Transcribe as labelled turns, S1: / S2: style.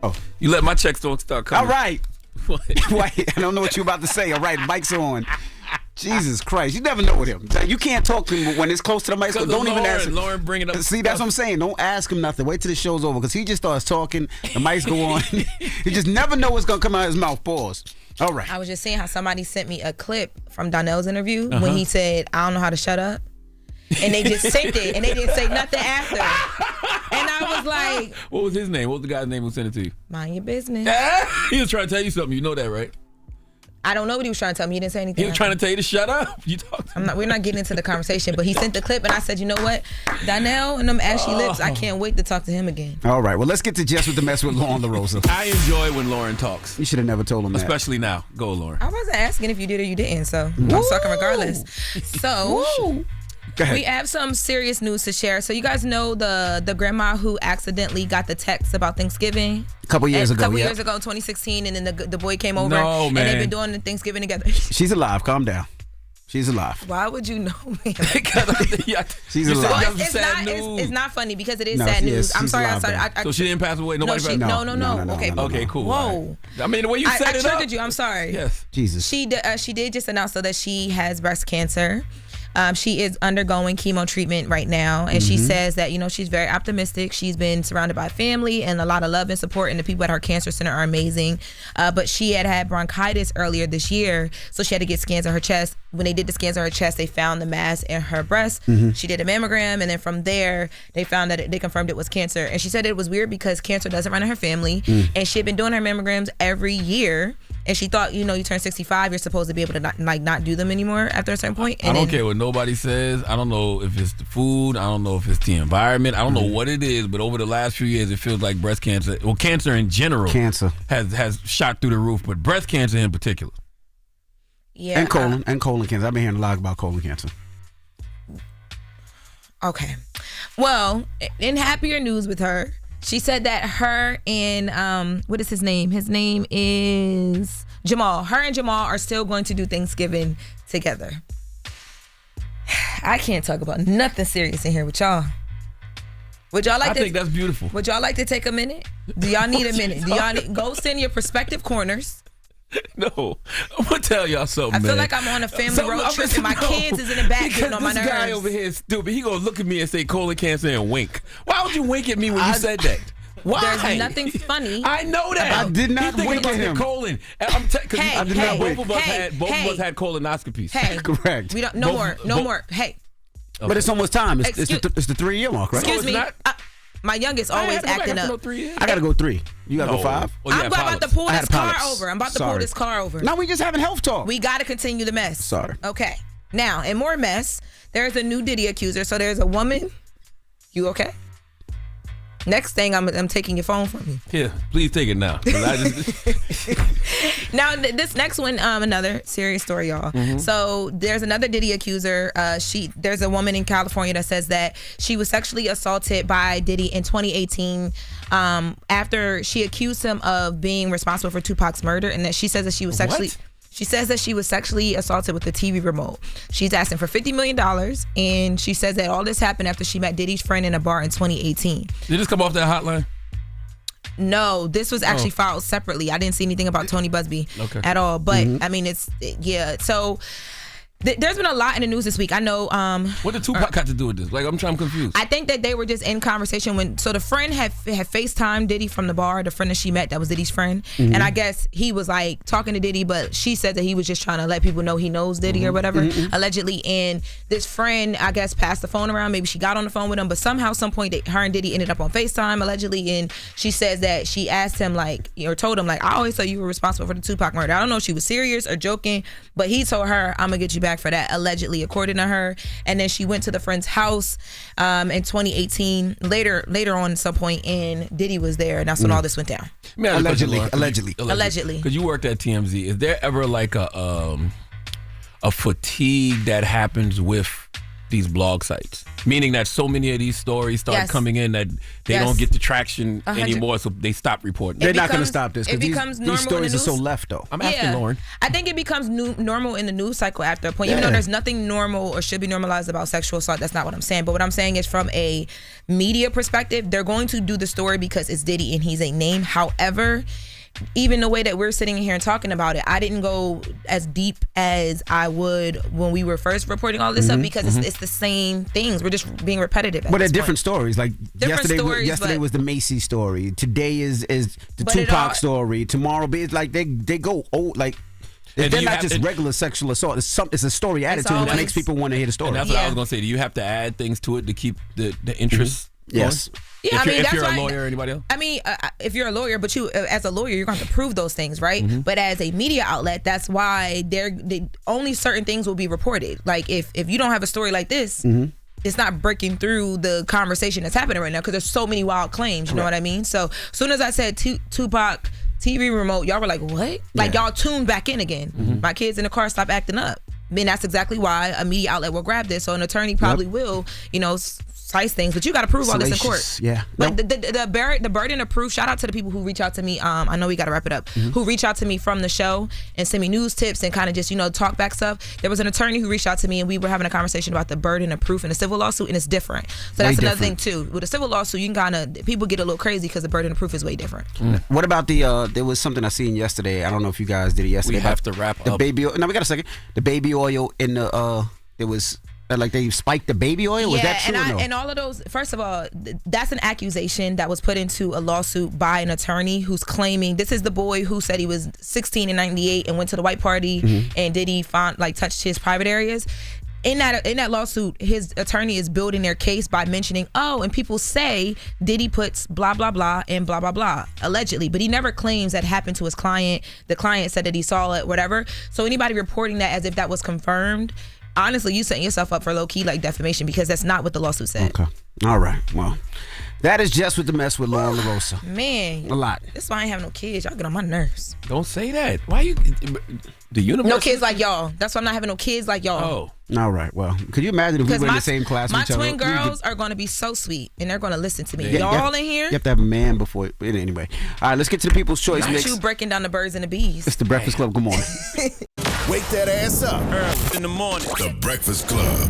S1: Oh.
S2: You let my checks don't start coming.
S1: All right.
S2: What?
S1: Wait, I don't know what you're about to say. All right, mic's on. Jesus Christ. You never know with him. You can't talk to him when it's close to the mic. So don't even ask him.
S2: Lauren, bring it up.
S1: See, that's what I'm saying. Don't ask him nothing. Wait till the show's over because he just starts talking. The mics go on. He just never know what's going to come out of his mouth. Pause. All right.
S3: I was just saying how somebody sent me a clip from Donnell's interview when he said, I don't know how to shut up. And they just synced it and they didn't say nothing after. And I was like,
S2: what was his name? What was the guy's name who sent it to you?
S3: Mind your business.
S2: He was trying to tell you something. You know that, right?
S3: I don't know what he was trying to tell me. He didn't say anything.
S2: He was trying to tell you to shut up. You talked.
S3: We're not getting into the conversation, but he sent the clip and I said, you know what? Donnell and them ashy lips, I can't wait to talk to him again.
S1: All right. Well, let's get to Jess with the Mess with Lauren LaRosa.
S2: I enjoy when Lauren talks.
S1: You should have never told him that.
S2: Especially now. Go, Lauren.
S3: I wasn't asking if you did or you didn't, so I'm talking regardless. So we have some serious news to share. So you guys know the grandma who accidentally got the text about Thanksgiving?
S1: A couple years ago,
S3: years ago, 2016, and then the boy came over.
S2: No, man.
S3: And they've been doing the Thanksgiving together.
S1: She's alive. Calm down. She's alive.
S3: Why would you know, man?
S1: She's alive.
S3: Well, it's not funny because it is sad news. I'm sorry.
S2: So she didn't pass away?
S3: No. Okay,
S2: cool.
S3: Whoa.
S2: I mean, the way you set it up.
S3: I triggered you. I'm sorry.
S2: Yes.
S1: Jesus.
S3: She did just announce that she has breast cancer. She is undergoing chemo treatment right now, and she says that she's very optimistic. She's been surrounded by family and a lot of love and support, and the people at her cancer center are amazing. But she had bronchitis earlier this year, so she had to get scans of her chest. When they did the scans of her chest, they found the mass in her breast. She did a mammogram, and then from there, they found that they confirmed it was cancer. And she said it was weird because cancer doesn't run in her family, and she had been doing her mammograms every year. And she thought, you turn 65, you're supposed to be able to not do them anymore after a certain point. And
S2: I don't care what nobody says. I don't know if it's the food. I don't know if it's the environment. I don't know what it is. But over the last few years, it feels like breast cancer, well, cancer in general, has shot through the roof. But breast cancer in particular.
S3: Yeah.
S1: And colon cancer. I've been hearing a lot about colon cancer.
S3: Okay. Well, in happier news with her, she said that her and, what is his name? His name is Jamal. Her and Jamal are still going to do Thanksgiving together. I can't talk about nothing serious in here with y'all. Would y'all like
S2: I think that's beautiful.
S3: Would y'all like to take a minute? Do y'all need a minute? Do y'all need, go send your prospective corners.
S2: No, I'm gonna tell y'all something.
S3: I feel like I'm on a family road trip and my kids is in the back getting on my nerves.
S2: This guy over here is stupid. He gonna look at me and say colon cancer and wink. Why would you wink at me when you said that? Why?
S3: There's nothing funny.
S2: I know that.
S1: I did not wink at him.
S2: Colon. Both of us had colonoscopies.
S3: Hey,
S1: correct.
S3: We don't. No more. Hey.
S1: Okay. But it's almost time. It's the 3-year mark, right?
S3: Excuse me. My youngest always acting up.
S1: I gotta go 3. You gotta go 5.
S3: I'm about to pull this car over. I'm about to pull this car over.
S1: No, we just having health talk.
S3: We gotta continue the mess.
S1: Sorry.
S3: Okay. Now, in more mess, there's a new Diddy accuser. So there's a woman. You okay? Next thing, I'm taking your phone from you.
S2: Yeah, please take it now.
S3: Now, this next one, another serious story, y'all. So there's another Diddy accuser. There's a woman in California that says that she was sexually assaulted by Diddy in 2018 after she accused him of being responsible for Tupac's murder, and that she says that she was sexually...
S2: What?
S3: She says that she was sexually assaulted with the TV remote. She's asking for $50 million, and she says that all this happened after she met Diddy's friend in a bar in 2018.
S2: Did this come off that hotline?
S3: No, this was actually filed separately. I didn't see anything about Tony Busby at all. But, I mean, so... There's been a lot in the news this week. I know.
S2: What did Tupac got to do with this? Like, I'm confused.
S3: I think that they were just in conversation so the friend had FaceTimed Diddy from the bar, the friend that she met that was Diddy's friend. And I guess he was like talking to Diddy, but she said that he was just trying to let people know he knows Diddy or whatever, allegedly. And this friend, I guess, passed the phone around. Maybe she got on the phone with him, but somehow, some point, her and Diddy ended up on FaceTime, allegedly. And she says that she asked him, or told him, I always thought you were responsible for the Tupac murder. I don't know if she was serious or joking, but he told her, I'm going to get you back for that, allegedly, according to her. And then she went to the friend's house in 2018 later on at some point, and Diddy was there, and that's when all this went down.
S1: Allegedly.
S2: Because you worked at TMZ. Is there ever like a fatigue that happens with these blog sites, meaning that so many of these stories start coming in that they don't get the traction anymore, so they stop reporting.
S1: They're not going to stop this because these stories are so left, though.
S2: I'm asking Lauren.
S3: I think it becomes normal in the news cycle after a point. Even though there's nothing normal or should be normalized about sexual assault, that's not what I'm saying. But what I'm saying is from a media perspective, they're going to do the story because it's Diddy and he's a name. However, even the way that we're sitting here and talking about it, I didn't go as deep as I would when we were first reporting all this stuff because it's the same things. We're just being repetitive. But
S1: they're different stories. Like yesterday was the Macy story. Today is the Tupac story. Tomorrow it's like they go old like. They're not just regular sexual assault. It's a story attitude that makes people want to hear the story.
S2: And that's what I was gonna say. Do you have to add things to it to keep the interest?
S1: Yes.
S3: Yeah,
S2: if you're a lawyer or anybody else?
S3: I mean, if you're a lawyer, but you, as a lawyer, you're going to have to prove those things, right? But as a media outlet, that's why only certain things will be reported. Like if you don't have a story like this, it's not breaking through the conversation that's happening right now because there's so many wild claims. You know what I mean? So as soon as I said Tupac TV remote, y'all were like, what? Like y'all tuned back in again. My kids in the car stopped acting up. I mean, that's exactly why a media outlet will grab this. So an attorney probably will, slice things, but you got to prove all this in court.
S1: Yeah.
S3: But the burden of proof. Shout out to the people who reach out to me. I know we got to wrap it up. Who reach out to me from the show and send me news tips and kind of just talk back stuff. There was an attorney who reached out to me and we were having a conversation about the burden of proof in a civil lawsuit, and it's different. So that's another thing too. With a civil lawsuit, you can people get a little crazy because the burden of proof is way different.
S1: What about there was something I seen yesterday. I don't know if you guys did it yesterday.
S2: We have to wrap
S1: the
S2: up.
S1: baby oil. No, we got a second. The baby oil in the there was. Like they spiked the baby oil? Was that true or no?
S3: And all of those, first of all, that's an accusation that was put into a lawsuit by an attorney who's claiming, this is the boy who said he was 16 in 98 and went to the white party and Diddy touched his private areas. In that lawsuit, his attorney is building their case by mentioning, and people say Diddy puts blah, blah, blah and blah, blah, blah, allegedly. But he never claims that happened to his client. The client said that he saw it, whatever. So anybody reporting that as if that was confirmed, honestly, you setting yourself up for low-key defamation because that's not what the lawsuit said.
S1: Okay. All right. Well, that is Jess with the Mess with Lauren LaRosa.
S3: Man.
S1: A lot.
S3: That's why I ain't have no kids. Y'all get on my nerves.
S2: Don't say that. Why you... The universe...
S3: No kids like y'all. That's why I'm not having no kids like y'all.
S1: Oh. All right. Well, could you imagine if we were in the same class with each other?
S3: My twin girls are going to be so sweet, and they're going to listen to me. Y'all in here?
S1: You have to have a man before... Anyway. All right, let's get to the People's Choice
S3: Not
S1: mix.
S3: you breaking down the birds and the bees.
S1: It's the Breakfast Club. Good morning.
S4: Wake that ass up.
S5: In the morning.
S4: The Breakfast Club.